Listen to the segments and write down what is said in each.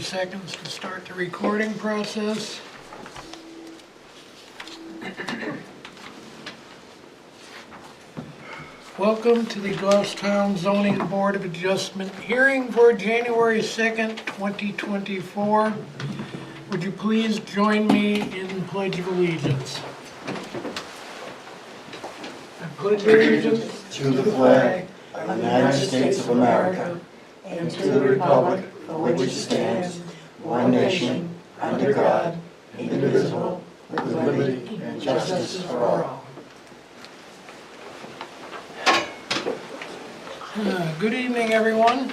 seconds to start the recording process. Welcome to the Goffstown Zoning Board of Adjustment hearing for January 2nd, 2024. Would you please join me in the Pledge of Allegiance? I pledge allegiance to the flag of the United States of America and to the republic for which it stands, one nation, under God, indivisible, with liberty and justice for all. Good evening, everyone.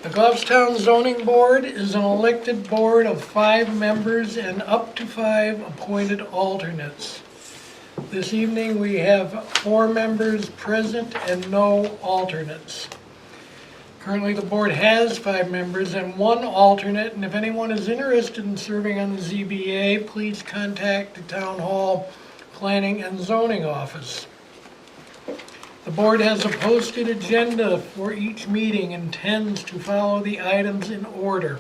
The Goffstown Zoning Board is an elected board of 5 members and up to 5 appointed alternates. This evening we have 4 members present and no alternates. Currently the board has 5 members and 1 alternate, and if anyone is interested in serving on the ZBA, please contact the Town Hall Planning and Zoning Office. The board has a posted agenda for each meeting and intends to follow the items in order.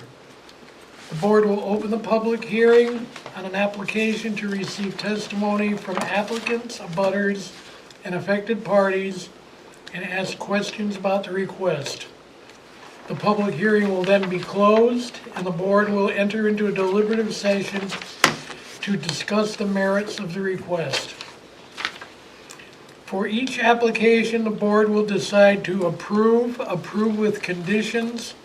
The board will open the public hearing on an application to receive testimony from applicants, abutters, and affected parties, and ask questions about the request. The public hearing will then be closed, and the board will enter into a deliberative session to discuss the merits of the request. For each application, the board will decide to approve with conditions,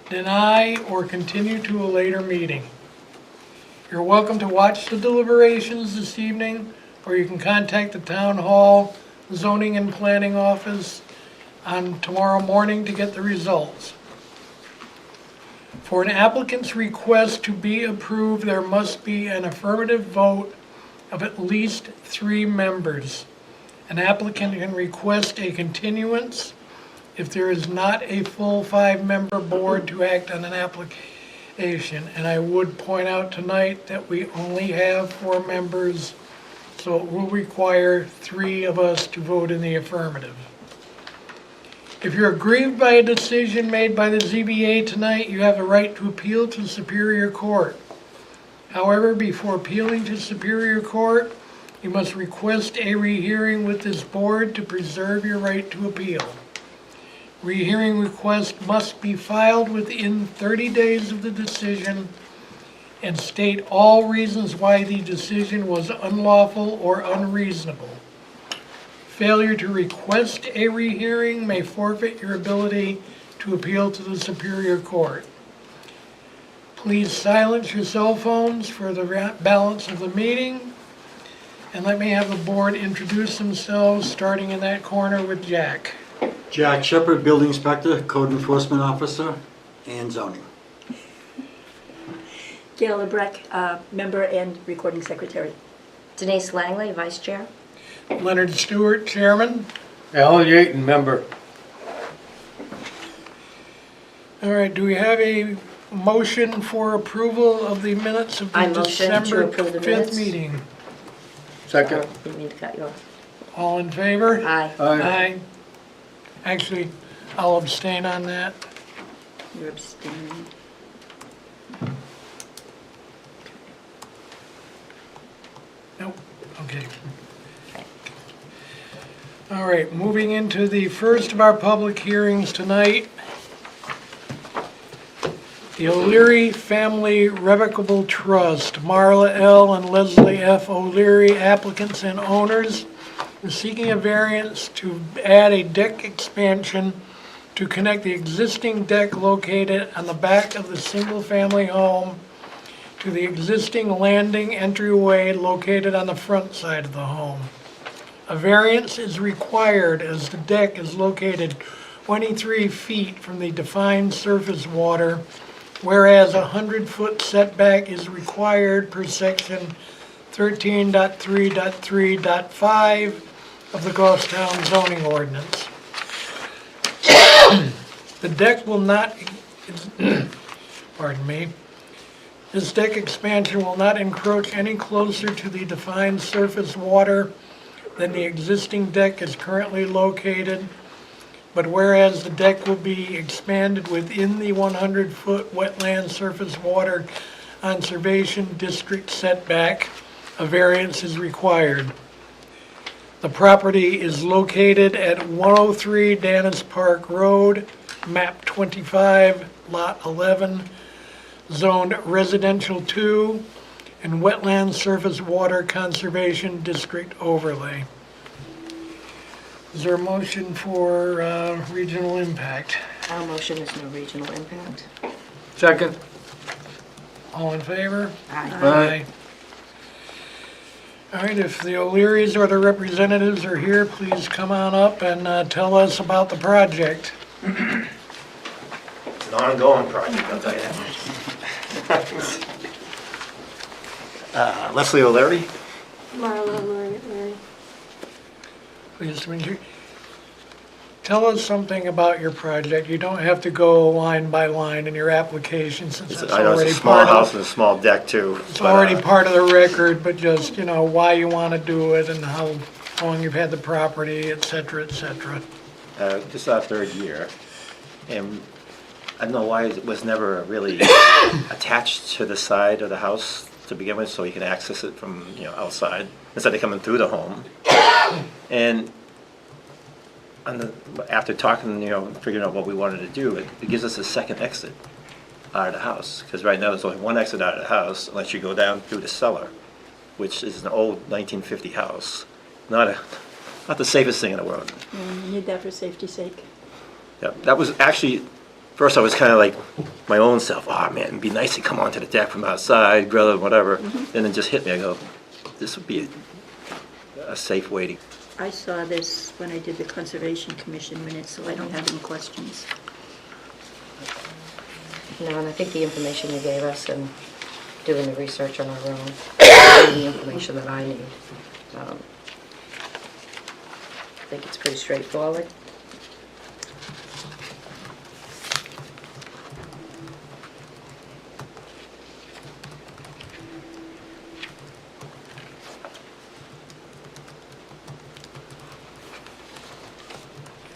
deny, or continue to a later meeting. You're welcome to watch the deliberations this evening, or you can contact the Town Hall Zoning and Planning Office on tomorrow morning to get the results. For an applicant's request to be approved, there must be an affirmative vote of at least 3 members. An applicant can request a continuance if there is not a full 5-member board to act on an application. And I would point out tonight that we only have 4 members, so it will require 3 of us to vote in the affirmative. If you're aggrieved by a decision made by the ZBA tonight, you have the right to appeal to Superior Court. However, before appealing to Superior Court, you must request a rehearing with this board to preserve your right to appeal. Rehearing request must be filed within 30 days of the decision and state all reasons why the decision was unlawful or unreasonable. Failure to request a rehearing may forfeit your ability to appeal to the Superior Court. Please silence your cell phones for the balance of the meeting. And let me have the board introduce themselves, starting in that corner with Jack. Jack Shepard, Building Inspector, Code Enforcement Officer, and Zoning. Gail Lebrecht, Member and Recording Secretary. Denise Langley, Vice Chair. Leonard Stewart, Chairman. Alan Yaton, Member. All right, do we have a motion for approval of the minutes of the I motion to December approve the 5th minutes. meeting? Second. Didn't mean to cut you off. All in favor? Aye. Aye. Actually, I'll abstain on that. You're abstaining. Nope, okay. All right, moving into the first of our public hearings tonight. The O'Leary Family Revocable Trust, Marla L. and Leslie F. O'Leary, applicants and owners, are seeking a variance to add a deck expansion to connect the existing deck located on the back of the single-family home to the existing landing entryway located on the front side of the home. A variance is required as the deck is located 23 feet from the defined surface water, whereas a 100-foot setback is required per section 13.3.3.5 of the Goffstown zoning ordinance. The deck will not, pardon me, this deck expansion will not encroach any closer to the defined surface water than the existing deck is currently located. but whereas the deck will be expanded within the 100-foot wetland surface water conservation district setback, a variance is required. The property is located at 103 Dennis Park Road, map 25, lot 11, zoned residential 2, and wetland surface water conservation district overlay. Is there a motion for regional impact? Our motion is no regional impact. Second. All in favor? Aye. All right, if the O'Learys or their representatives are here, please come on up and tell us about the project. It's an ongoing project, I'll tell you that much. Leslie O'Leary. Marla, Larry. Pleased to meet you. Tell us something about your project. You don't have to go line by line in your application since it's I know already it's a small part house of, and a small deck too. it's already part of the record, but just, why you want to do it and how long you've had the property, et cetera, et cetera. Just our third year. And I don't know why it was never really attached to the side of the house to begin with, so you can access it from, outside, instead of coming through the home. And after talking, figuring out what we wanted to do, it gives us a second exit out of the house. Because right now, there's only one exit out of the house, unless you go down through the cellar, which is an old 1950 house. Not the safest thing in the world. And you need that for safety's sake. Yeah, that was actually, first I was kind of like my own self, oh man, it'd be nice to come onto the deck from outside, grill it, whatever. And it just hit me, I go, this would be a safe way to. I saw this when I did the Conservation Commission minutes, so I don't have any questions. No, and I think the information you gave us and doing the research on our own, is the information that I need. I think it's pretty straightforward.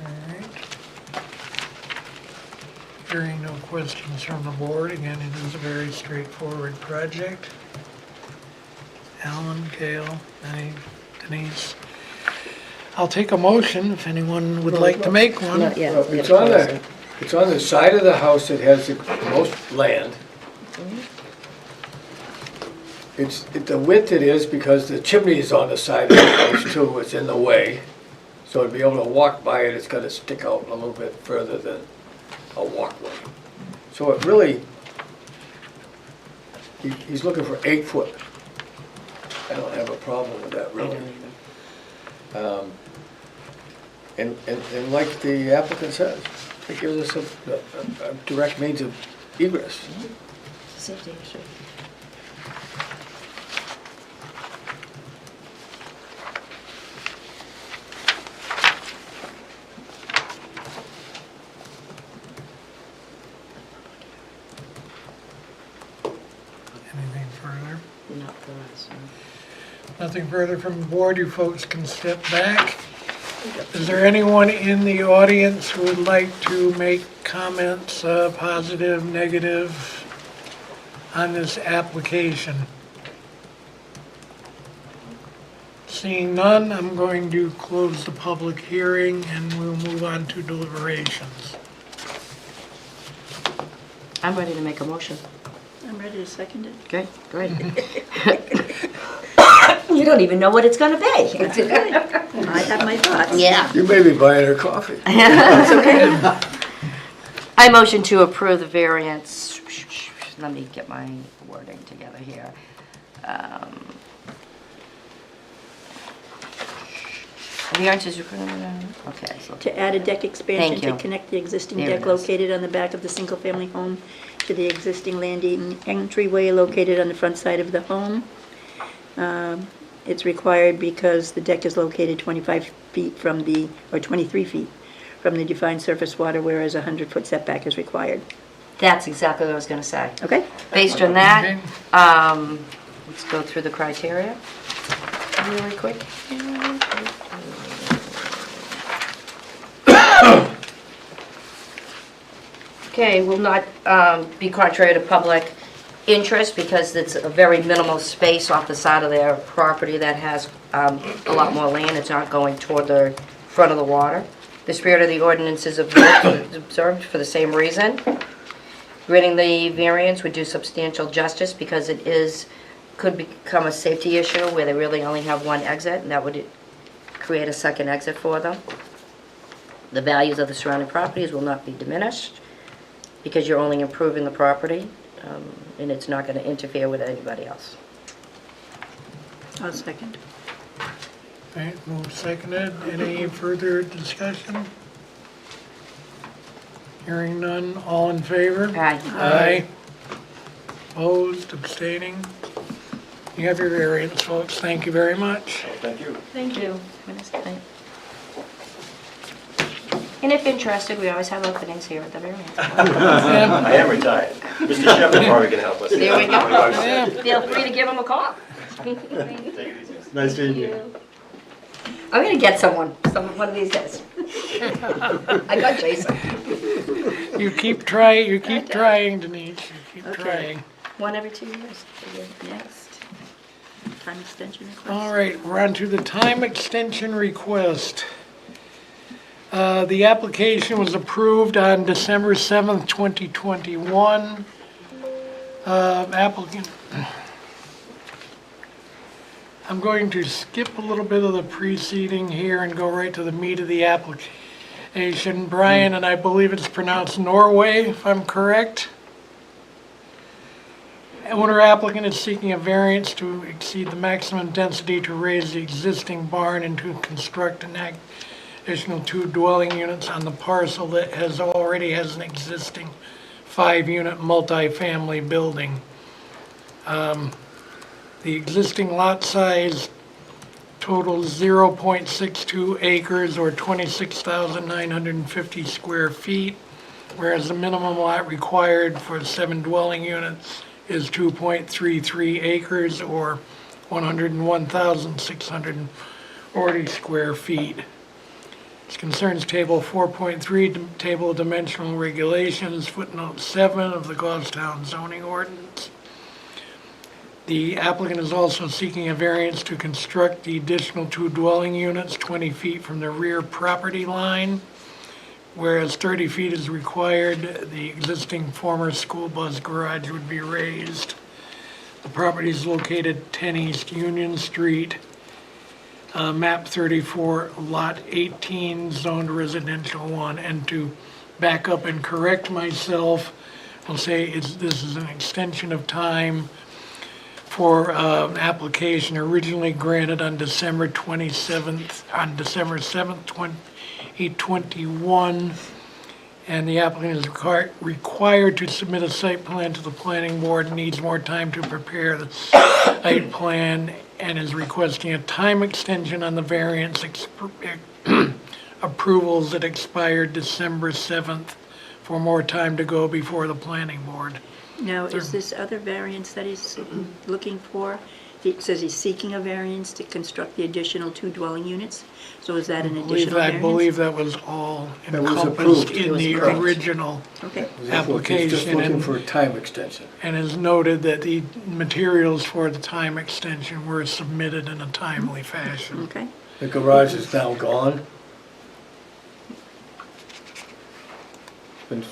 All right. Hearing no questions from the board, again, it is a very straightforward project. Alan, Gail, Denise. I'll take a motion if anyone would like to make one. Not yet. Well, it's on the side of the house that has the most land. The width it is because the chimney is on the side of the house too, it's in the way. So to be able to walk by it, it's gotta stick out a little bit further than a walkway. So it really, he's looking for 8 foot. I don't have a problem with that really. And like the applicant says, it gives us a direct means of egress. Safety issue. Anything further? Not for us, no. Nothing further from the board, you folks can step back. Is there anyone in the audience who would like to make comments, positive, negative, on this application? Seeing none, I'm going to close the public hearing and we'll move on to deliberations. I'm ready to make a motion. I'm ready to second it. Okay, great. You don't even know what it's gonna be. I have my thoughts. Yeah. You may be buying her coffee. I motion to approve the variance. Let me get my wording together here. Variance is, okay, so. To add a deck expansion Thank you. to connect the existing There deck it is. located on the back of the single-family home to the existing landing entryway located on the front side of the home. It's required because the deck is located 25 feet from the, or 23 feet from the defined surface water, whereas a 100-foot setback is required. That's exactly what I was gonna say. Okay? Based on that, let's go through the criteria really quick. Okay, will not be contrary to public interest because it's a very minimal space off the side of their property that has a lot more land. It's not going toward the front of the water. The spirit of the ordinance is observed for the same reason. Granting the variance would do substantial justice because could become a safety issue where they really only have one exit, and that would create a second exit for them. The values of the surrounding properties will not be diminished because you're only improving the property, and it's not going to interfere with anybody else. I'll second. Okay, moved, seconded. Any further discussion? Hearing none, all in favor? Aye. Aye. Opposed, abstaining? You have your variance, folks. Thank you very much. Thank you. Thank you. And if interested, we always have openings here at the variance. I am retired. Mr. Shepherd probably can help us. There we go. Yeah. Feel free to give them a call. Nice meeting you. I'm gonna get one of these days. I got Jason. You keep trying, Denise. You keep Okay. trying. One every 2 years. Next. Time extension request. All right, we're on to the time extension request. The application was approved on December 7th, 2021. Applicant, I'm going to skip a little bit of the preceding here and go right to the meat of the application. Brian, and I believe it's pronounced Norway, if I'm correct. Owner applicant is seeking a variance to exceed the maximum density to raise the existing barn and to construct an additional 2 dwelling units on the parcel that already has an existing 5-unit multifamily building. The existing lot size totals 0.62 acres or 26,950 square feet, whereas the minimum lot required for 7 dwelling units is 2.33 acres or 101,640 square feet. This concerns Table 4.3, Table of Dimensional Regulations, footnote 7 of the Goffstown zoning ordinance. The applicant is also seeking a variance to construct the additional 2 dwelling units 20 feet from the rear property line, whereas 30 feet is required. The existing former school bus garage would be raised. The property is located 10 East Union Street, map 34, lot 18, zoned residential 1. And to back up and correct myself, I'll say this is an extension of time for an application originally granted on December 7th, 2021, and the applicant is required to submit a site plan to the planning board, needs more time to prepare the site plan, and is requesting a time extension on the variance approvals that expired December 7th for more time to go before the planning board. Now, is this other variance that he's looking for? It says he's seeking a variance to construct the additional 2 dwelling units. So is that an additional I variance? believe that was all That was encompassed approved. in It was the approved. original Okay, He's just application, looking and for a time extension. is noted that the materials for the time extension were submitted in a timely fashion. okay. The garage is now gone.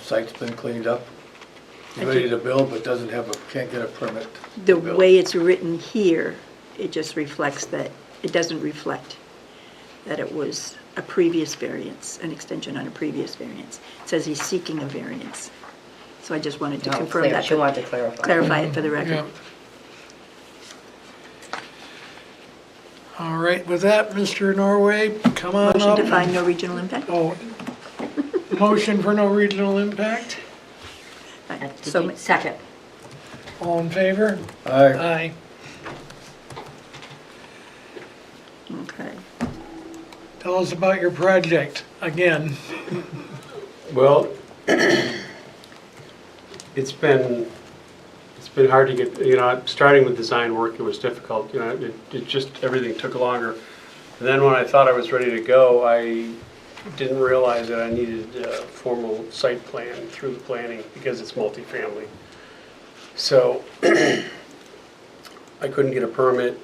Site's been cleaned up. Ready to build, but can't get a permit. The to build. way it's written here, it just reflects that, it doesn't reflect that it was a previous variance, an extension on a previous variance. It says he's seeking a variance. So I just wanted to confirm that. She wanted to clarify. Clarify it for the record. Yeah. All right, with that, Mr. Norway, come on Motion up. to find no regional impact? Oh, motion for no regional impact? So, Second. All in favor? Aye. Aye. okay. Tell us about your project, again. Well, it's been hard to get, starting with design work, it was difficult, it just, everything took longer. And then when I thought I was ready to go, I didn't realize that I needed a formal site plan through the planning because it's multifamily. So I couldn't get a permit.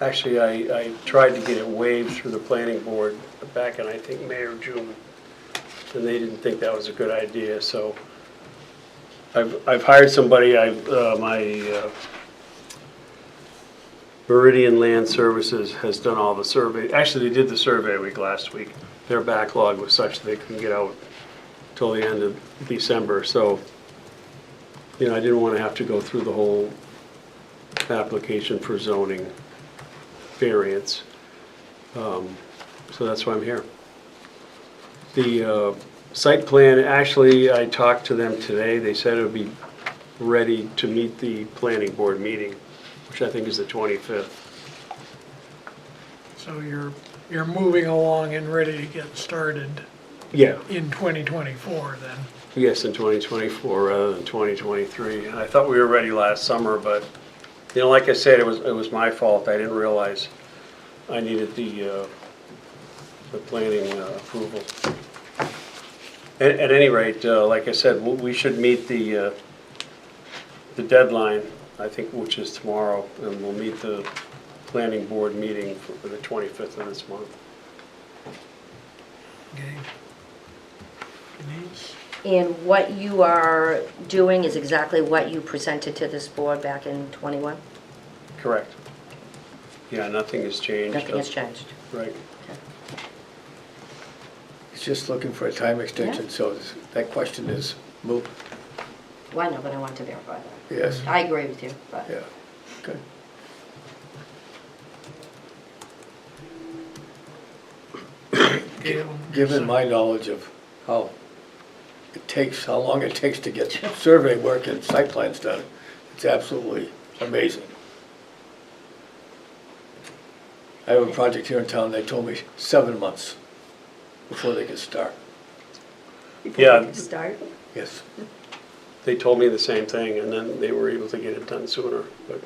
Actually, I tried to get it waived through the planning board back in, I think, May or June. And they didn't think that was a good idea, so I've hired somebody, my Meridian Land Services has done all the survey. Actually, they did the survey week last week. Their backlog was such they couldn't get out till the end of December, so, I didn't want to have to go through the whole application for zoning variance. So that's why I'm here. The site plan, actually, I talked to them today. They said it would be ready to meet the planning board meeting, which I think is the 25th. So you're moving along and ready to get started Yeah, in 2024 then? yes, in 2024 rather than 2023. I thought we were ready last summer, but, like I said, it was my fault. I didn't realize I needed the planning approval. At any rate, like I said, we should meet the deadline, I think, which is tomorrow, and we'll meet the planning board meeting for the 25th of this month. Okay. Denise? And what you are doing is exactly what you presented to this board back in '21? Correct. Yeah, nothing has changed. Nothing has changed? Right. It's just looking for a time extension, so that question is moot. Well, I know, but I want to verify that. Yes, I agree with you, but. yeah, okay. Given my knowledge of how long it takes to get survey work and site plans done, it's absolutely amazing. I have a project here in town, they told me 7 months before they could start. Before Yeah. we can start. Yes. They told me the same thing, and then they were able to get it done sooner, but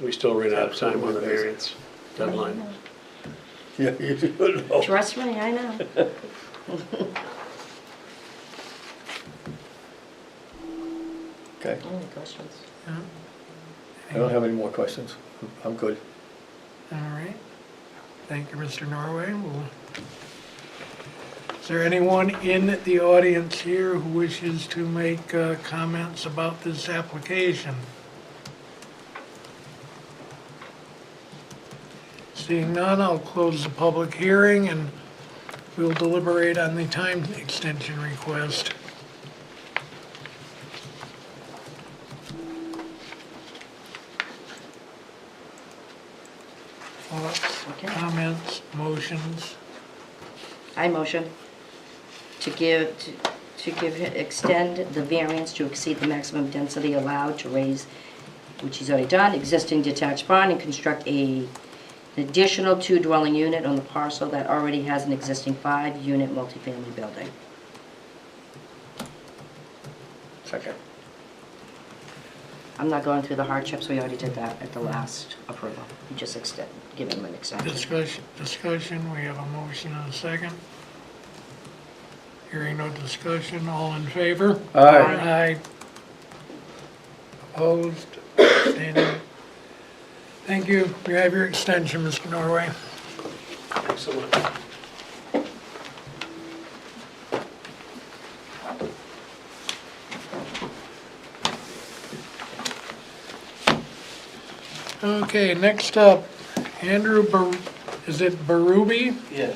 we still ran out of time on the variance deadline. Yeah, you should know. Trust me, I know. Okay, Any questions? I don't have any more questions. I'm good. All right. Thank you, Mr. Norway. Is there anyone in the audience here who wishes to make comments about this application? Seeing none, I'll close the public hearing and we'll deliberate on the time extension request. Thoughts, Okay. comments, motions? I motion to extend the variance to exceed the maximum density allowed to raise, which he's already done, existing detached barn and construct an additional 2-dwelling unit on the parcel that already has an existing 5-unit multifamily building. Second. I'm not going through the hardships, we already did that at the last approval. You just give him an extension. Discussion, we have a motion and a second. Hearing no discussion, all in favor? Aye. Aye. Opposed, abstaining. Thank you. You have your extension, Mr. Norway. Thanks so much. Okay, next up, Andrew is it Berube? Yeah.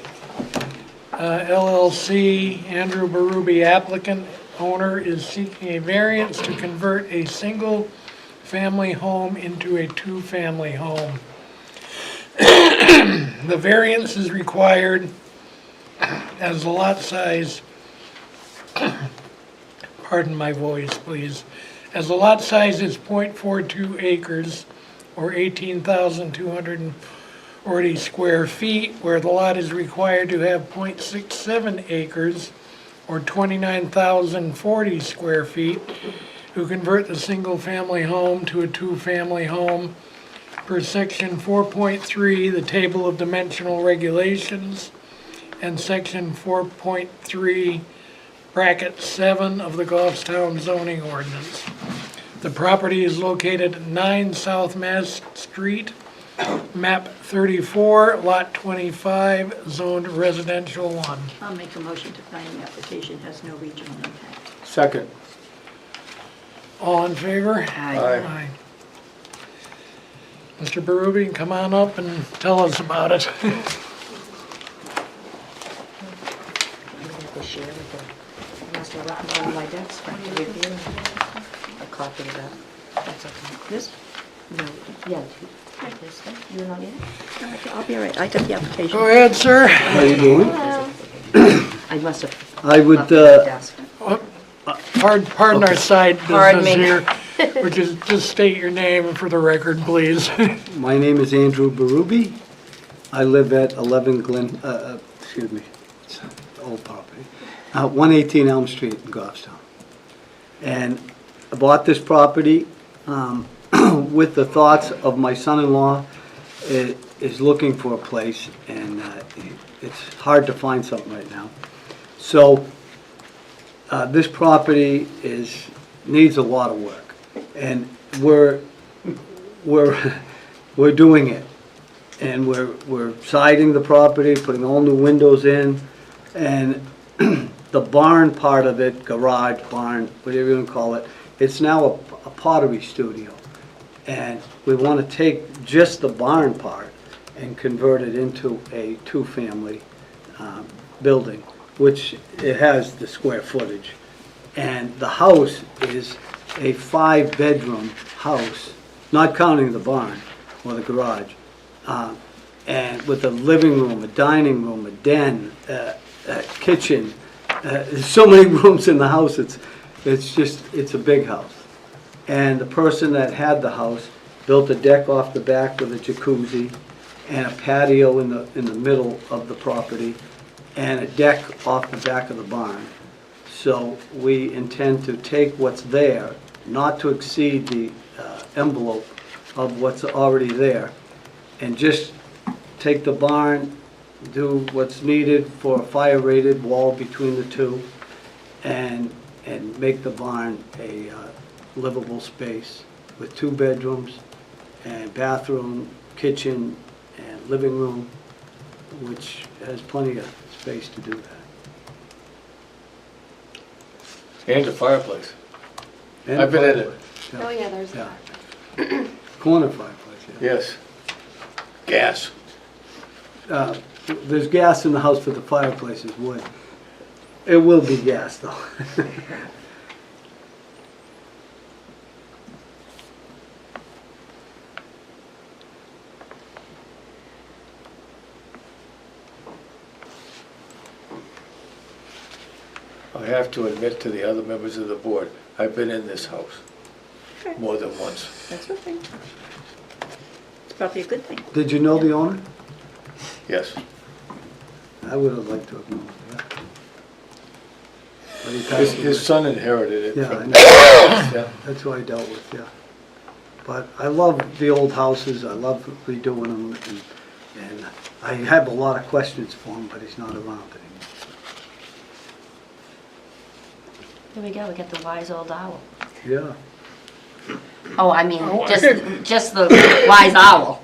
LLC, Andrew Berube applicant, owner is seeking a variance to convert a single-family home into a two-family home. The variance is required as the lot size, pardon my voice, please, as the lot size is .42 acres or 18,240 square feet, where the lot is required to have .67 acres or 29,040 square feet, to convert the single-family home to a two-family home. per section 4.3, the table of dimensional regulations, and section 4.3, bracket 7 of the Goffstown zoning ordinance. The property is located at 9 South Mass Street, map 34, lot 25, zoned residential 1. I'll make a motion to find the application has no regional impact. Second. All in favor? Aye. Mr. Berube, come on up and tell us about it. I'm gonna have to share with them. I must have left it on my desk for to review. A copy of that. That's okay. This? No. Yeah. This one. You not get it? I'll be all right. I got the application. Go ahead, sir. How you doing? I must have I would, left it on my desk. Pardon our side Pardon business me. here. Would you just state your name for the record, please? my name is Andrew Berube. I live at 11 Glen, excuse me, it's an old property, 118 Elm Street in Goffstown. And I bought this property with the thoughts of my son-in-law is looking for a place, and it's hard to find something right now. So this property needs a lot of work, and we're doing it, and we're siding the property, putting all new windows in, and the barn part of it, garage, barn, whatever you want to call it, it's now a pottery studio, and we want to take just the barn part and convert it into a two-family building, which it has the square footage. And the house is a 5-bedroom house, not counting the barn or the garage, and with a living room, a dining room, a den, a kitchen. There's so many rooms in the house. It's a big house. And the person that had the house built a deck off the back with a jacuzzi and a patio in the middle of the property and a deck off the back of the barn. So we intend to take what's there, not to exceed the envelope of what's already there, and just take the barn, do what's needed for a fire-rated wall between the two, and make the barn a livable space with 2 bedrooms and bathroom, kitchen, and living room, which has plenty of space to do that. And a fireplace. And I've been in it. Oh, yeah, there's Yeah. that. Corner fireplace, yeah. Yes. Gas. There's gas in the house, but the fireplace is wood. It will be gas, though. I have to admit to the other members of the board, I've been in this house Okay. more than once. That's okay. It's probably a good thing. Did you know the owner? Yes. I would have liked to have known, yeah. But he passed His away. son inherited it. Yeah, I from- know. Yeah. That's who I dealt with, yeah. But I love the old houses, I love redoing them, and I have a lot of questions for him, but he's not around anymore. Here we go, we got the wise old owl. Yeah. Oh, I mean, Oh. just the wise owl.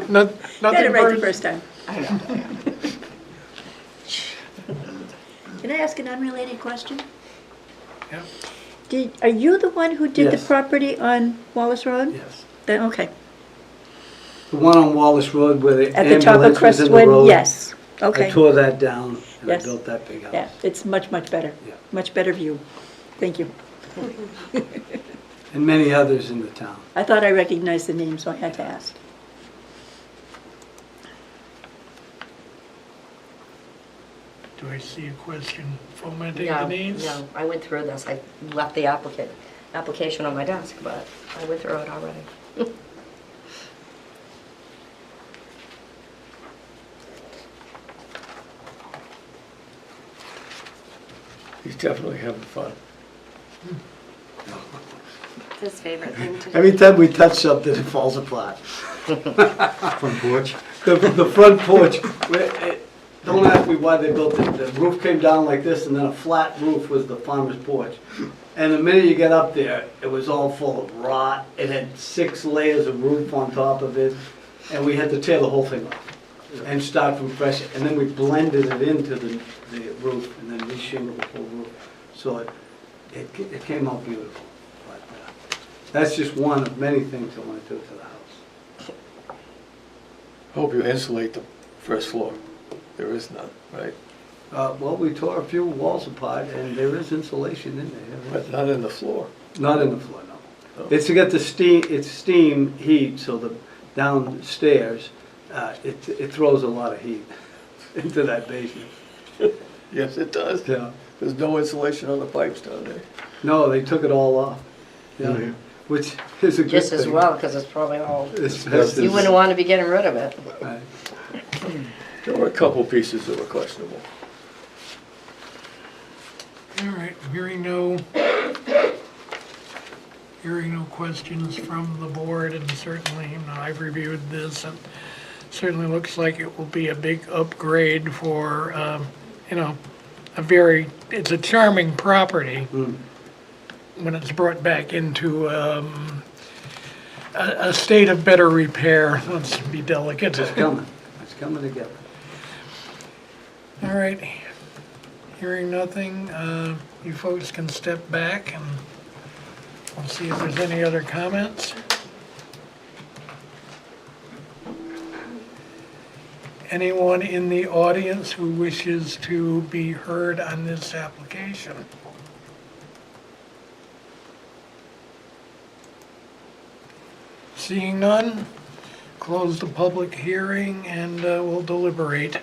Not- Got Nothing it right the personal. first time. I know. Can I ask an unrelated question? Yeah. Are you the one who did the Yes. property on Wallace Road? Yes. Okay. The one on Wallace Road where the At the top of ambulance was in the Crestwood? road. Yes. I Okay. tore that down and I Yes. built that big house. Yeah, it's much, much better. Yeah. Much better view. Thank you. And many others in the town. I thought I recognized the name, so I had to ask. Do I see a question fomenting No, the needs? no, I went through this. I left the application on my desk, but I went through it already. He's definitely having fun. his favorite thing to do. Every time we touch something, it falls apart. Front porch. The front porch, don't ask me why they built it. The roof came down like this, and then a flat roof was the farmer's porch. And the minute you get up there, it was all full of rot. It had 6 layers of roof on top of it, and we had to tear the whole thing off and start from fresh. And then we blended it into the roof, and then reshingled the whole roof. So it came out beautiful. But that's just one of many things I want to do to the house. Hope you insulate the first floor. There is none, right? Well, we tore a few walls apart, and there is insulation in there. But not in the floor. Not in the floor, no. Oh. It's to get the steam, it's steam heat, so the downstairs, it throws a lot of heat into that basement. Yes, it does. Yeah. There's no insulation on the pipes down there. No, they took it all off. Yeah, which is a good thing. Just as well, because it's probably all, Asbestos. you wouldn't want to be getting rid of it. Right. There were a couple pieces that were questionable. All right, hearing no questions from the board, and certainly, I've reviewed this, and certainly looks like it will be a big upgrade for, it's a charming property when it's brought back into a state of better repair, let's be delicate. It's coming together. All right, hearing nothing, you folks can step back and we'll see if there's any other comments. Anyone in the audience who wishes to be heard on this application? Seeing none, close the public hearing and we'll deliberate.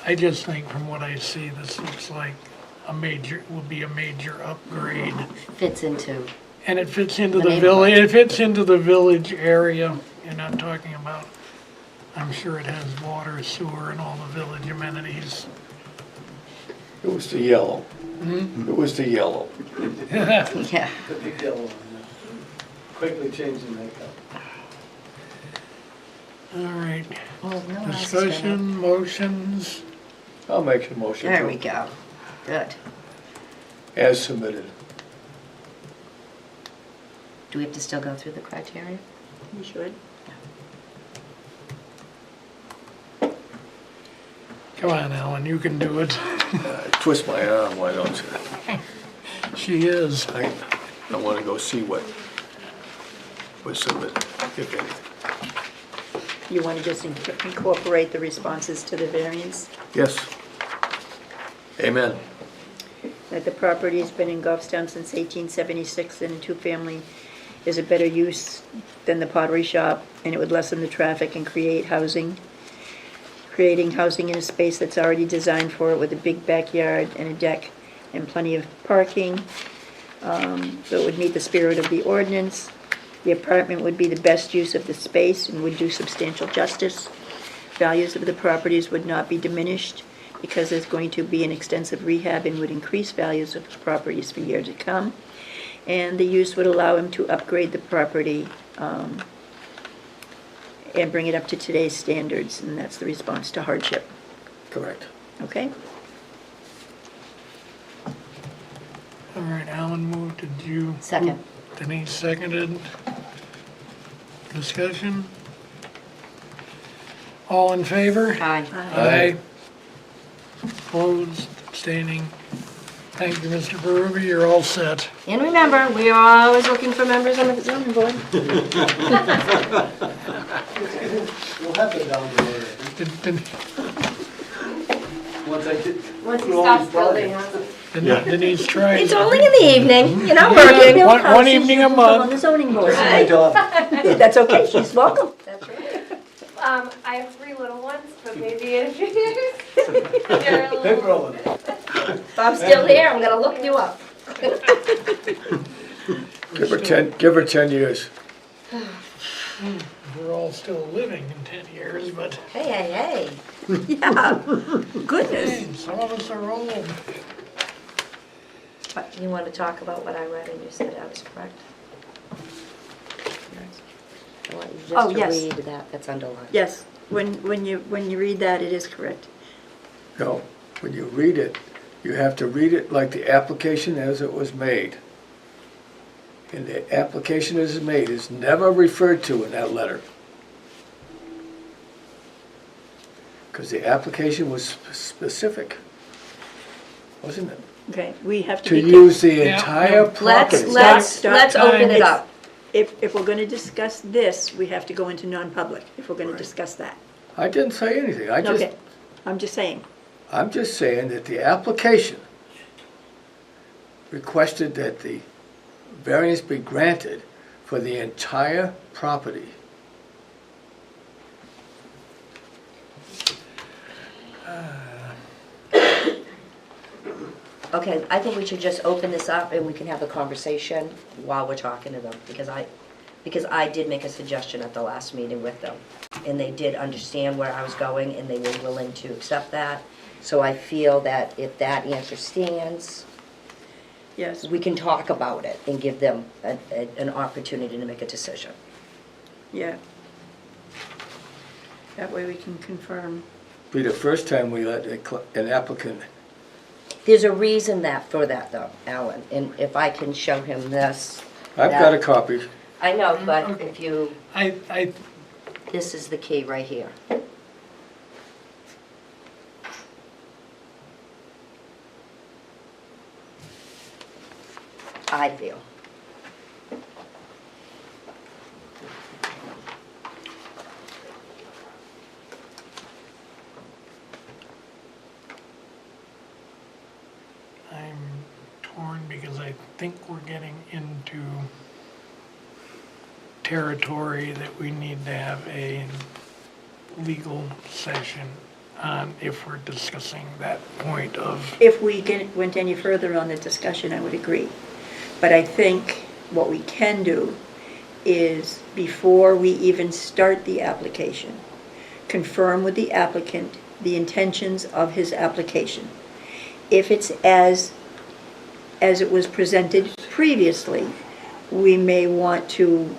I just think from what I see, this looks like will be a major upgrade. Fits into, And it fits into The the village, it fits into the village area. You're not talking about, I'm sure it has water, sewer, and all the village amenities. It was the yellow. It was the yellow. yeah. The big yellow one, quickly changing makeup. All right, Well, no one else is gonna- discussion, motions, I'll make a motion. There we go. Good. As submitted. Do we have to still go through the criteria? You should. come on, Alan, you can do it. Twist my arm, why don't you? She is. I want to go see what was submitted, if anything. You want to just incorporate the responses to the variance? Yes. Amen. That the property has been in Goffstown since 1876 and a two-family is a better use than the pottery shop, and it would lessen the traffic and creating housing in a space that's already designed for it with a big backyard and a deck and plenty of parking. So it would meet the spirit of the ordinance. The apartment would be the best use of the space and would do substantial justice. Values of the properties would not be diminished because there's going to be an extensive rehab and would increase values of the properties for years to come. And the use would allow him to upgrade the property and bring it up to today's standards, and that's the response to hardship. Correct. Okay? All right, Alan moved, did you? Second. Denise seconded. Discussion? All in favor? Aye. Aye. Opposed, abstaining. Thank you, Mr. Berube, you're all set. And remember, we are always looking for members on the zoning board. We'll have it down the road. Did Once I get Once he through all stops these building, projects. Denise tried? It's only in the evening, you're not Build working. One houses, evening you a can come month. On the zoning board. My job. That's okay, she's welcome. That's right. I have 3 little ones, but maybe in a few years. They're a They're little- growing. If I'm still here, I'm gonna look you up. Give her 10 years. We're all still living in 10 years, but Hey, hey, hey. Yeah, goodness. hey, some of us are old. You want to talk about what I read and you said I was correct? I want you Oh, just to yes. read that's underlined. Yes, when you read that, it is correct. No, when you read it, you have to read it like the application as it was made. And the application as it's made is never referred to in that letter. Because the application was specific, wasn't it? Okay, we have to To be. use the Yeah. entire property. Let's open it up. If we're gonna discuss this, we have to go into non-public, if we're gonna discuss that. I didn't say anything, Okay, I'm just saying. I'm just saying that the application requested that the variance be granted for the entire property. Okay, I think we should just open this up and we can have a conversation while we're talking to them, because I did make a suggestion at the last meeting with them, and they did understand where I was going, and they were willing to accept that. So I feel that if that answer stands, Yes, we can talk about it and give them an opportunity to make a decision. yeah. That way we can confirm. Be the first time we let an applicant, There's a reason for that though, Alan, and if I can show him this. I've got a copy. I know, but if you, I, this is the key right here. I feel. I'm torn because I think we're getting into territory that we need to have a legal session on if we're discussing that point of, If we went any further on the discussion, I would agree. But I think what we can do is, before we even start the application, confirm with the applicant the intentions of his application. If it's as it was presented previously, we may want to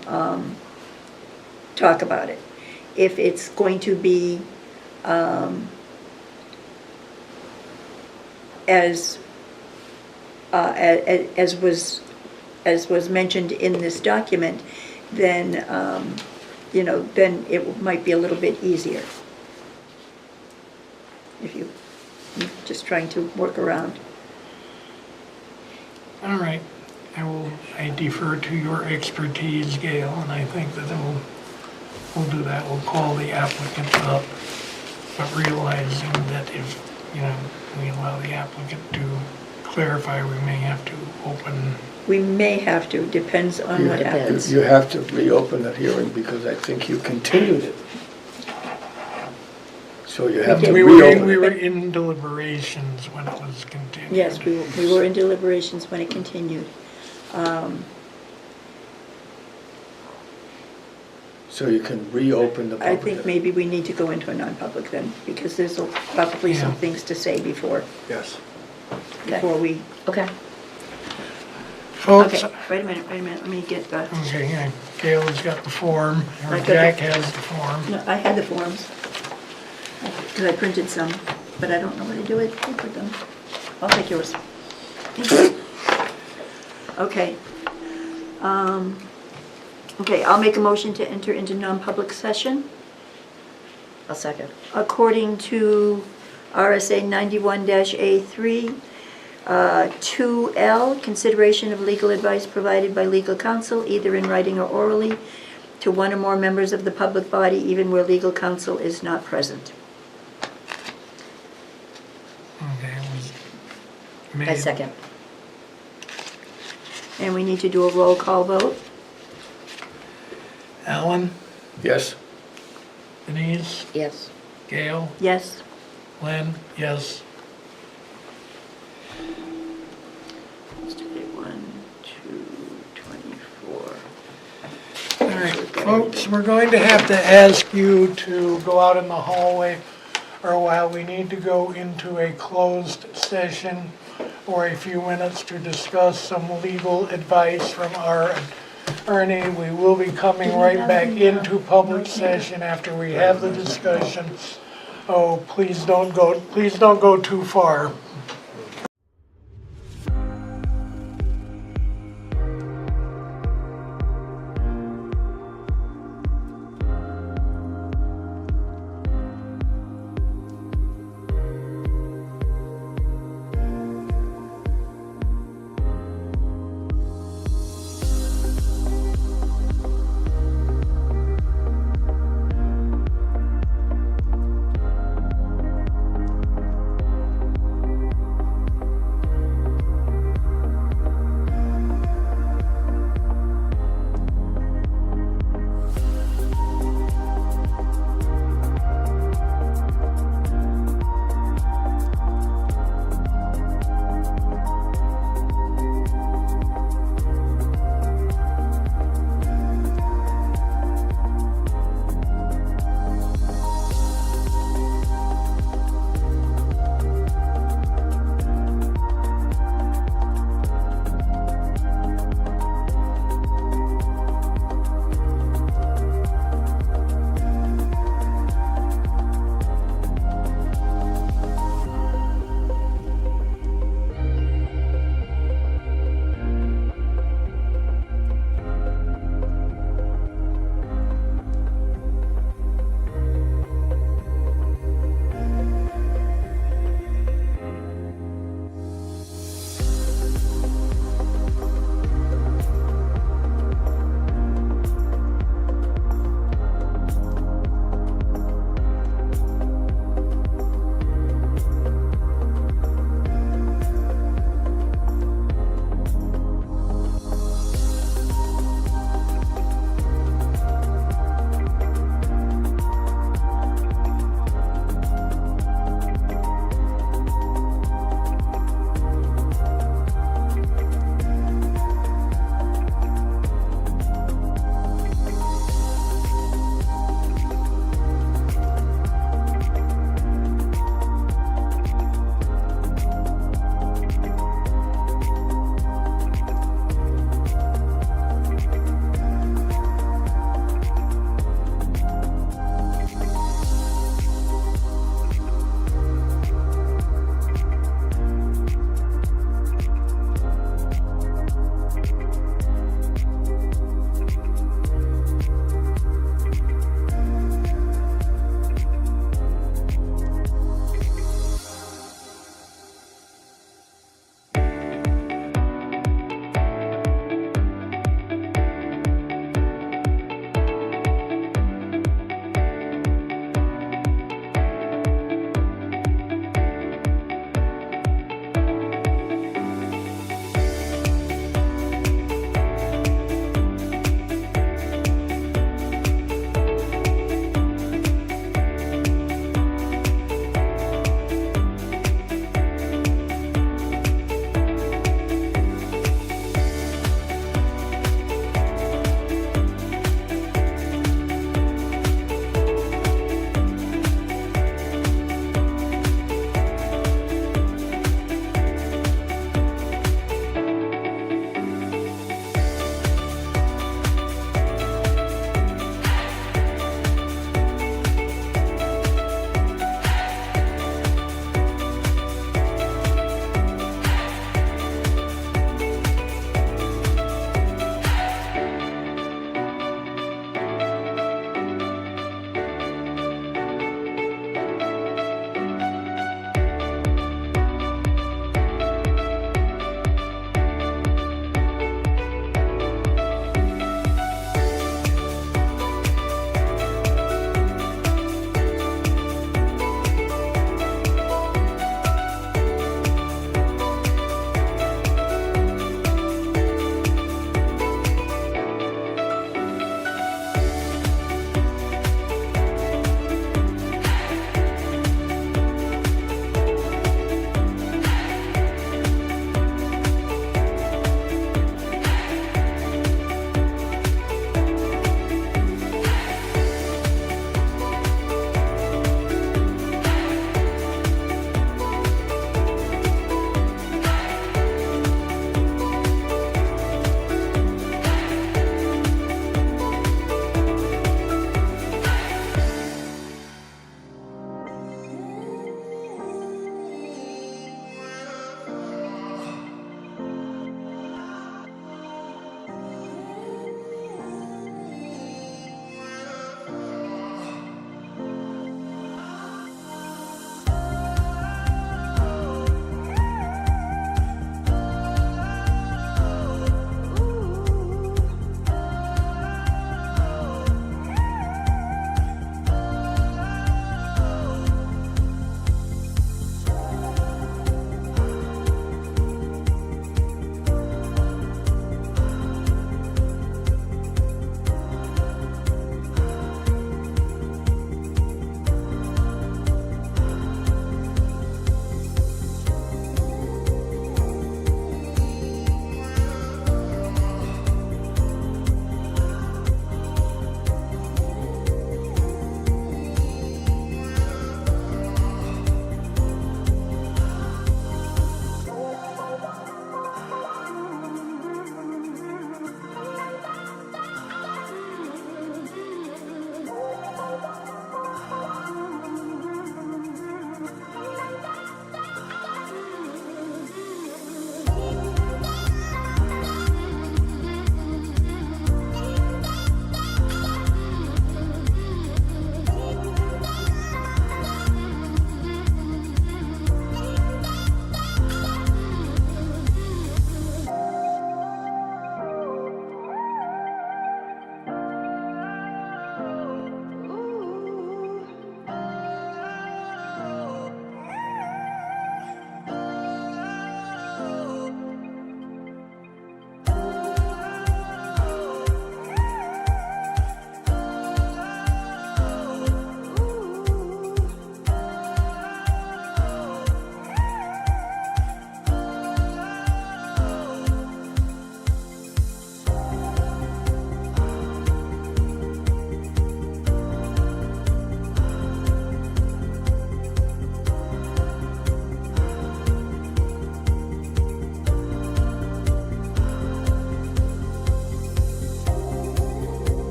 talk about it. If it's going to be as was mentioned in this document, then then it might be a little bit easier. If you just trying to work around. all right, I defer to your expertise, Gail, and I think that we'll do that. We'll call the applicant up, but realizing that if, we allow the applicant to clarify, we may have to open. We may have to, depends on what happens. You have to reopen the hearing because I think you continued it. So you have to We reopen were it. in deliberations when it was continued. Yes, we were in deliberations when it continued. So you can reopen the I public think hearing. maybe we need to go into a non-public then, because there's probably some Yeah. things to say before Yes. we. Okay. Folks, Okay, wait a minute, let me get the, okay, Gail's got the form, or I got Jack the- has the form. no, I had the forms, because I printed some, but I don't know what to do with them. I'll take yours. Okay. Okay, I'll make a motion to enter into non-public session. I'll second. According to RSA 91-A3, 2L, consideration of legal advice provided by legal counsel, either in writing or orally, to one or more members of the public body, even where legal counsel is not present. Okay, it was I made. second. And we need to do a roll call vote. Alan, Yes. Denise, Yes. Gail, Yes? Lynn, yes. Let's do it. 1, 2, 24. All right, folks, we're going to have to ask you to go out in the hallway for a while. We need to go into a closed session for a few minutes to discuss some legal advice from our attorney. We will be coming right back into public session after we have the discussion. Oh, please don't go too far.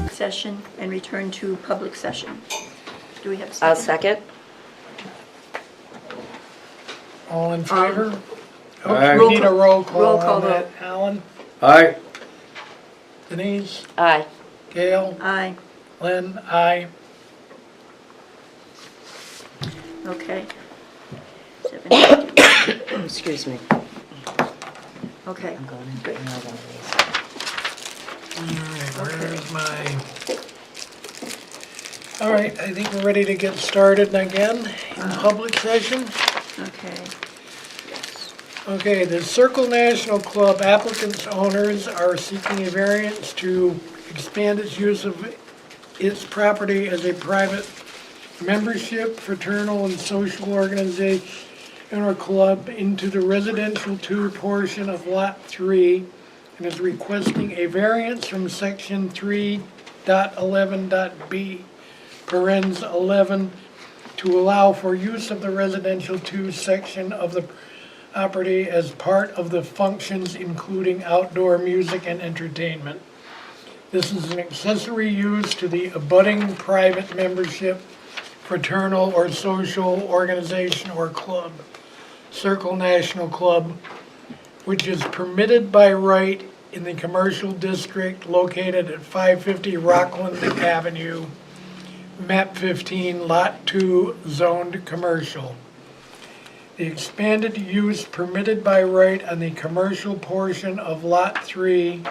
Session and return to public session. Do we have a I'll second? second. All in favor? Aye. We need a roll call Roll call on that. Alan, Aye. Denise, Aye. Gail, Aye. Lynn, aye. Okay. 7:52. Excuse me. Okay, I'm going in. Great. All right, where's my... All right, I think we're ready to get started again in public session. okay. Yes. Okay, the Circle National Club applicants' owners are seeking a variance to expand its use of its property as a private membership, fraternal and social organization or club into the residential 2 portion of Lot 3 and is requesting a variance from section 3.11.b, parens 11, to allow for use of the residential 2 section of the property as part of the functions including outdoor music and entertainment. This is an accessory use to the abutting private membership, fraternal or social organization or club, Circle National Club, which is permitted by right in the commercial district located at 550 Rockland Avenue, map 15, lot 2, zoned commercial. The expanded use permitted by right on the commercial portion of lot 3,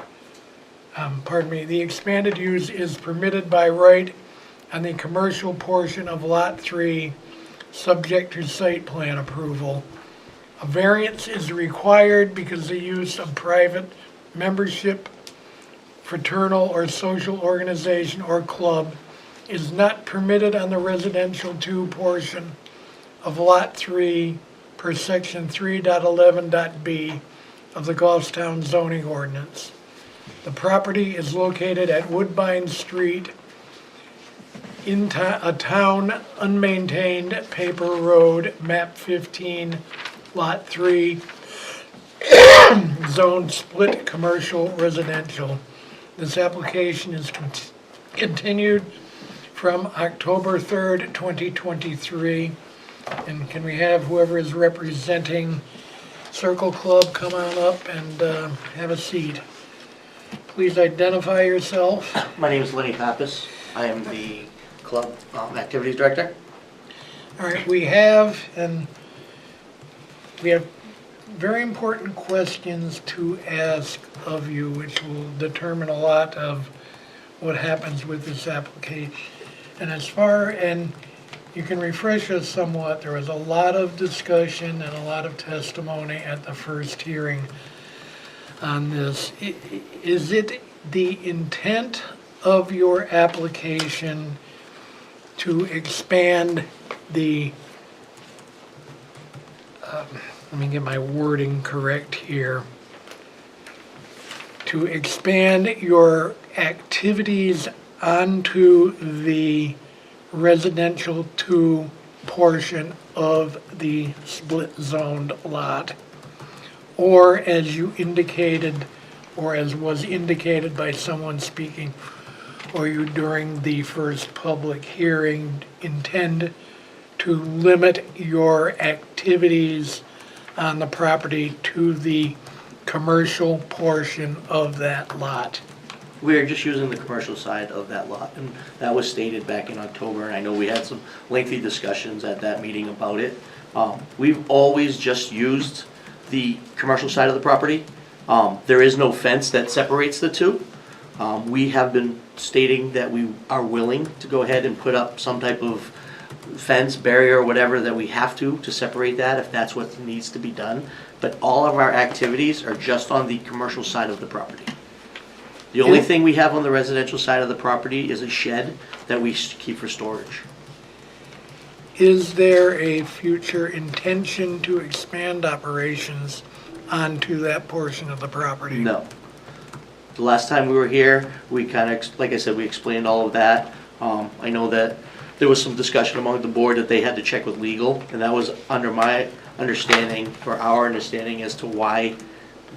the expanded use is permitted by right on the commercial portion of lot 3, subject to site plan approval. A variance is required because the use of private membership, fraternal or social organization or club is not permitted on the residential 2 portion of lot 3 per section 3.11.b of the Goffstown zoning ordinance. The property is located at Woodbine Street in a town unmaintained paper road, map 15, lot 3, zone split commercial residential. This application is continued from October 3rd, 2023. And can we have whoever is representing Circle Club come on up and have a seat? Please identify yourself. My name is Lenny Pappas. I am the club activities director. All right, we have, and we have very important questions to ask of you, which will determine a lot of what happens with this application. And you can refresh us somewhat, there was a lot of discussion and a lot of testimony at the first hearing on this. Is it the intent of your application to expand the, let me get my wording correct here, to expand your activities onto the residential 2 portion of the split zoned lot? Or as you indicated, or as was indicated by someone speaking, or you during the first public hearing, intend to limit your activities on the property to the commercial portion of that lot? We're just using the commercial side of that lot, and that was stated back in October, and I know we had some lengthy discussions at that meeting about it. We've always just used the commercial side of the property. There is no fence that separates the two. We have been stating that we are willing to go ahead and put up some type of fence, barrier, or whatever that we have to separate that if that's what needs to be done. But all of our activities are just on the commercial side of the property. The only thing we have on the residential side of the property is a shed that we keep for storage. Is there a future intention to expand operations onto that portion of the property? No. The last time we were here, we kind of, like I said, we explained all of that. I know that there was some discussion among the board that they had to check with legal, and that was under my understanding, or our understanding, as to why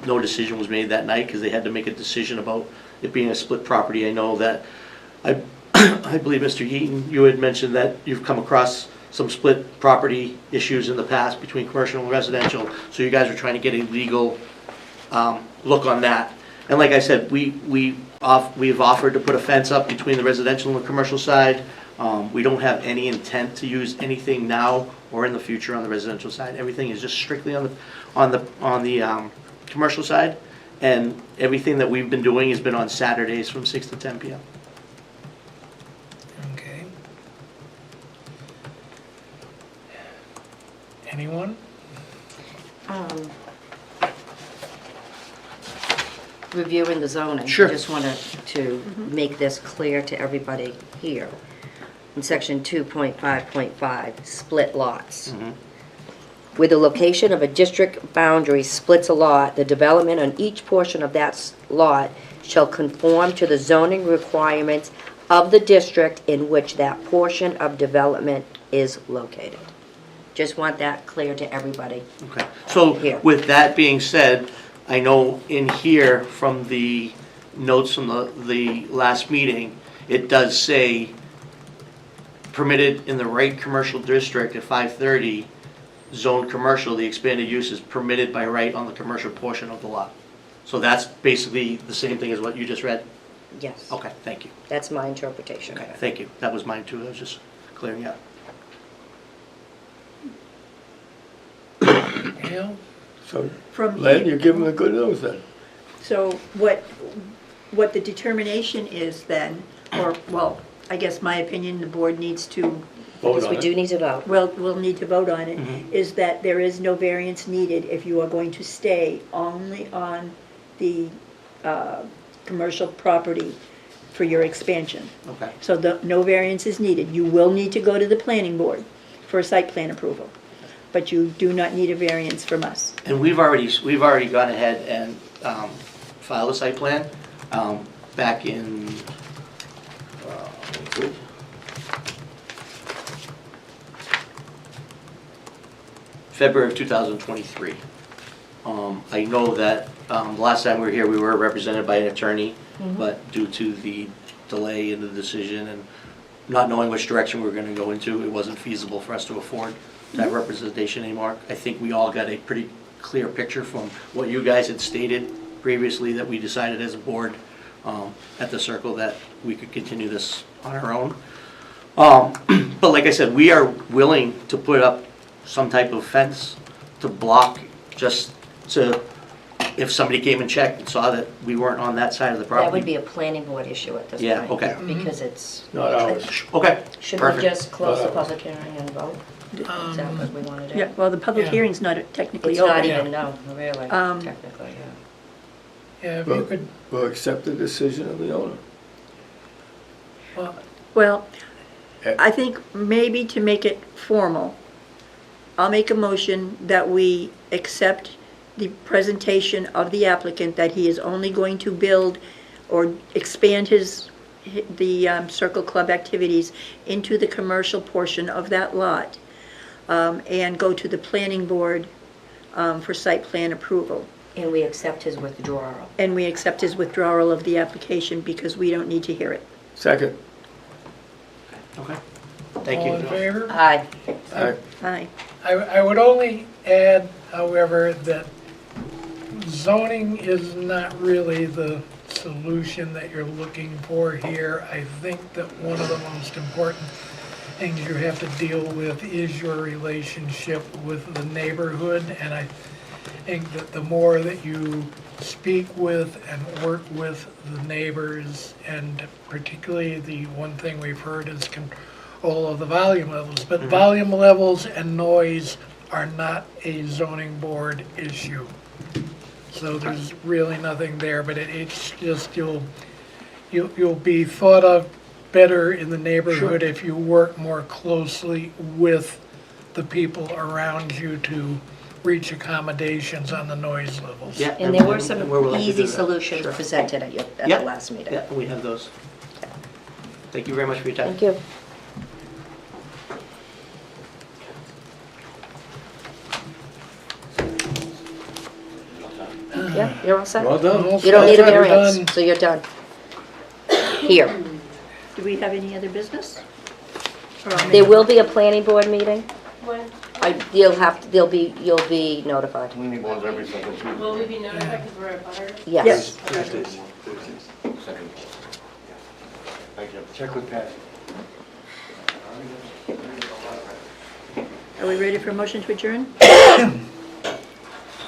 no decision was made that night, because they had to make a decision about it being a split property. I know that, I believe, Mr. Heaton, you had mentioned that you've come across some split property issues in the past between commercial and residential, so you guys are trying to get a legal look on that. And like I said, we've offered to put a fence up between the residential and the commercial side. We don't have any intent to use anything now or in the future on the residential side. Everything is just strictly on the commercial side, and everything that we've been doing has been on Saturdays from 6 to 10 p.m. Okay. Anyone? Reviewing the zoning. Sure. I just wanted to make this clear to everybody here. In section 2.5.5, split lots. Where the location of a district boundary splits a lot, the development on each portion of that lot shall conform to the zoning requirements of the district in which that portion of development is located. Just want that clear to everybody. Okay. So Here. with that being said, I know in here from the notes from the last meeting, it does say permitted in the right commercial district at 530, zone commercial, the expanded use is permitted by right on the commercial portion of the lot. So that's basically the same thing as what you just read? Yes. Okay, thank you. That's my interpretation of Okay, it. thank you. That was mine too, I was just clearing up. Gail? So, From Len, here- you're giving the good news then. So what the determination is then, or, well, I guess my opinion, the board needs to, Vote Because on we it. do need to vote. well, we'll need to vote on it, is that there is no variance needed if you are going to stay only on the commercial property for your expansion. Okay. So no variance is needed. You will need to go to the planning board for a site plan approval, but you do not need a variance from us. And we've already gone ahead and filed a site plan back in February of 2023. I know that the last time we were here, we were represented by an attorney, but due to the delay in the decision and not knowing which direction we were going to go into, it wasn't feasible for us to afford that representation anymore. I think we all got a pretty clear picture from what you guys had stated previously, that we decided as a board at the circle that we could continue this on our own. But like I said, we are willing to put up some type of fence to block, just to, if somebody came and checked and saw that we weren't on that side of the property. That would be a planning board issue at this point. Yeah, okay. Because it's, Not ours. Okay, should we perfect. just close the Not ours. public hearing and vote? Is that what we want to do? Yeah, well, the public Yeah. hearing's not technically It's open. not Yeah. even, no, really, Um, technically, yeah. Yeah, if you could, We'll accept the decision of the owner. well, Well, I think maybe to make it formal, I'll make a motion that we accept the presentation of the applicant that he is only going to build or expand the Circle Club activities into the commercial portion of that lot, and go to the planning board for site plan approval. And we accept his withdrawal. And we accept his withdrawal of the application because we don't need to hear it. Second. Okay, thank all in you. favor? Aye. Aye. Aye. I would only add, however, that zoning is not really the solution that you're looking for here. I think that one of the most important things you have to deal with is your relationship with the neighborhood, and I think that the more that you speak with and work with the neighbors, and particularly the one thing we've heard is control of the volume levels, but volume levels and noise are not a zoning board issue. So there's really nothing there, but it's just you'll be thought of better in the neighborhood if you work more closely with the people around you to reach accommodations on the noise levels. Yeah, And there were we're some willing to do easy that. solutions Sure. presented at Yeah. the last meeting. Yeah, we have those. Thank you very much for your time. Thank you. Yeah, you're all set? Well done. You don't need a You're variance, done. so you're done. Here. Do we have any other business? Or I'll make There a- will be a planning board meeting. When, You'll be notified. Will we be notified because we're a butter? Yes. Check with Pat. Are we ready for a motion to adjourn?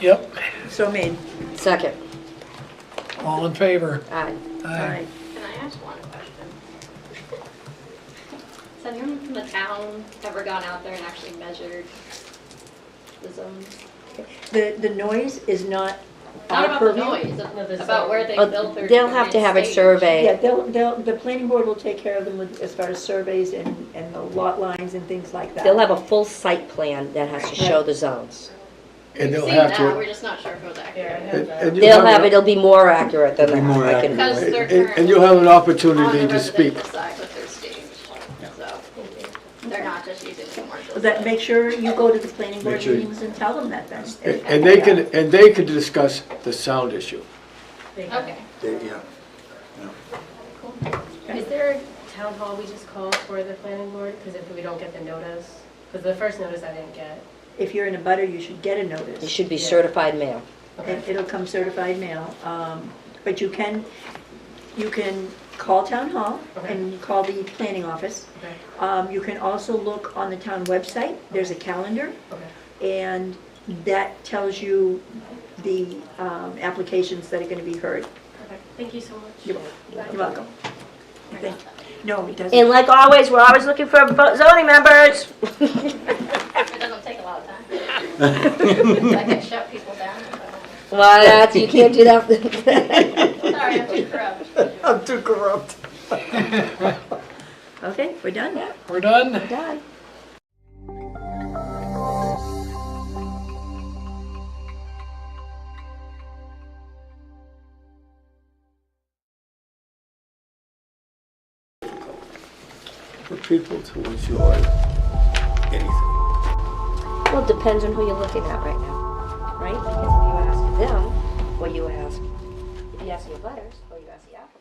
Yep, So made. Second. all in favor? Aye. Aye. can I ask one question? Has anyone from the town ever gone out there and actually measured the zones? The noise is not Not our about the purview. noise, about where they Oh, built their. they'll have to have it stage. surveyed. Yeah, the planning board will take care of them with, as far as surveys and the lot lines and things like that. They'll have a full site plan that has to show the zones. And We've they'll seen have that, to. we're just not sure if it was accurate. and you'll They'll have an- it, it'll be more accurate than It'll be that. more I can- Because they're And you'll have an on the opportunity to speak. residential side with their stage, so they're not just using the commercial. That, side. make sure you go to the planning board Make sure you- meetings and tell them that then. And they can discuss the sound issue. Okay. Yeah. Is there a town hall we just call for the planning board? Because if we don't get the notice, because the first notice I didn't get. If you're in a butter, you should get a It notice. should be certified mail. And it'll come certified mail. But you can call town hall Okay. and call the planning office. Okay. You can also look on the town website. There's a calendar. Okay. And that tells you the applications that are going to be heard. Perfect. Thank you so much. You're welcome. Thank you. No, it doesn't. And like always, we're always looking for zoning members. It doesn't take a lot of time. I can shut people down. Well, you can't do that. Sorry, I'm too corrupt. I'm too corrupt. Okay, we're done. We're done? Done. For people to enjoy anything. Well, it depends on who you're looking at right now, right? Because if you ask them, or you ask your butters, or you ask the applicant.